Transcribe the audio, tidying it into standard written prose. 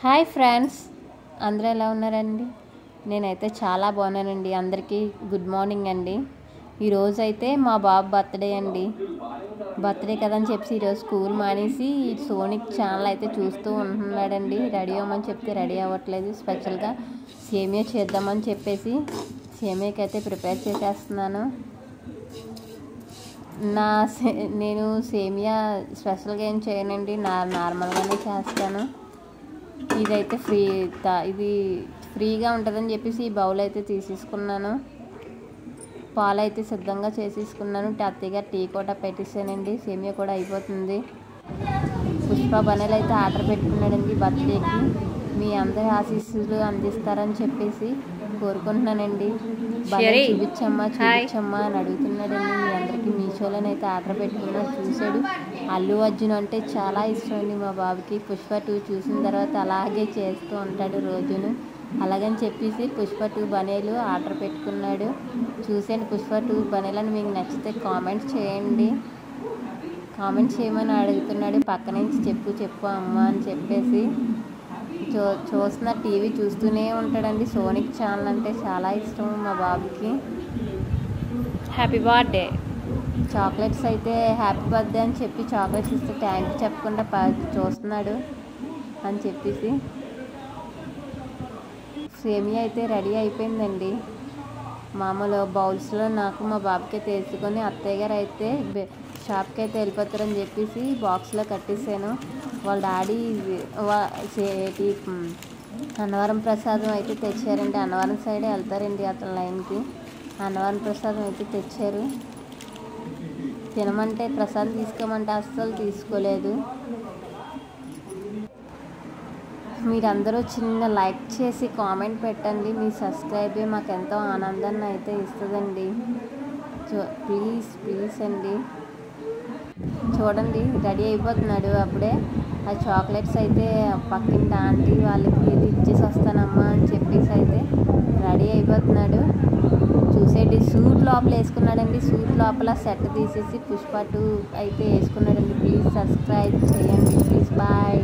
Hi friends, అందరూ ఎలా ఉన్నారండి? నేనైతే చాలా బాగున్నానండి. అందరికీ గుడ్ మార్నింగ్ అండి. ఈరోజు అయితే మా బాబు బర్త్డే అండి. బర్త్డే కదని చెప్పి ఈరోజు స్కూల్ మానేసి సోనిక్ ఛానల్ అయితే చూస్తూ ఉంటున్నాడండి. రెడీ అవ్వమని చెప్తే రెడీ అవ్వట్లేదు. స్పెషల్గా సేమియా చేద్దామని చెప్పేసి సేమియాకి అయితే ప్రిపేర్ చేసేస్తున్నాను. నేను సేమియా స్పెషల్గా ఏం చేయనండి, నార్మల్గానే చేస్తాను. ఇదైతే ఇది ఫ్రీగా ఉంటుందని చెప్పేసి ఈ బౌల్ అయితే తీసేసుకున్నాను. పాలు అయితే సిద్ధంగా చేసేసుకున్నాను. అత్తయ్య టీ కూడా పెట్టేసానండి. సేమియా కూడా అయిపోతుంది. పుష్ప బనెలు అయితే ఆర్డర్ పెట్టుకున్నాడండి బర్త్డేకి. మీ అందరి ఆశీస్సులు అందిస్తారని చెప్పేసి కోరుకుంటున్నానండి. బనెలు చూపించమ్మా అని అడుగుతున్నాడండి. మీ అందరికీ మీషోలోనైతే ఆర్డర్ పెట్టుకున్నాడు. చూశాడు. అల్లు అర్జున్ అంటే చాలా ఇష్టం అండి మా బాబుకి. పుష్ప 2 చూసిన తర్వాత అలాగే చేస్తూ ఉంటాడు రోజును. అలాగని చెప్పేసి పుష్ప 2 బనీలు ఆర్డర్ పెట్టుకున్నాడు. చూసాను పుష్ప 2 బనీలను మీకు నచ్చితే కామెంట్స్ చేయండి. కామెంట్ చేయమని అడుగుతున్నాడు. పక్క నుంచి చెప్పు అమ్మ అని చెప్పేసి చూస్తున్న టీవీ చూస్తూనే ఉంటాడండి. సోనిక్ ఛానల్ అంటే చాలా ఇష్టం మా బాబుకి. Happy birthday. చాక్లెట్స్ అయితే హ్యాపీ బర్త్డే అని చెప్పి చాక్లెట్స్ ఇస్తే థ్యాంక్ చెప్పకుండా చూస్తున్నాడు అని చెప్పేసి. సేమియా అయితే రెడీ అయిపోయిందండి. మామూలు బౌల్స్లో నాకు మా బాబుకి తీసుకొని అత్తయ్య గారు అయితే షాప్కి అయితే వెళ్ళిపోతారని చెప్పేసి బాక్స్లో కట్టేసాను. వాళ్ళ డాడీ అన్నవరం ప్రసాదం అయితే తెచ్చారండి. అన్నవరం సైడే వెళ్తారండి అతని లైన్కి. అన్నవరం ప్రసాదం అయితే తెచ్చారు. తినమంటే ప్రసాదం తీసుకోమంటే అస్సలు తీసుకోలేదు. మీరందరూ చిన్న లైక్ చేసి కామెంట్ పెట్టండి. మీ సబ్స్క్రైబే మాకు ఎంతో ఆనందాన్ని అయితే ఇస్తుందండి. ప్లీజ్ అండి. చూడండి రెడీ అయిపోతున్నాడు. అప్పుడే ఆ చాక్లెట్స్ అయితే పక్కింటి ఆంటీ వాళ్ళకి ఇచ్చేసి వస్తానమ్మా అని చెప్పేసి అయితే రెడీ అయిపోతున్నాడు. చూసేది సూట్ లోపల వేసుకున్నాడండి. సూట్ లోపల సెట్ తీసేసి పుష్ప 2 అయితే వేసుకున్నాడండి. ప్లీజ్ సబ్స్క్రైబ్ చేయండి. Please bye.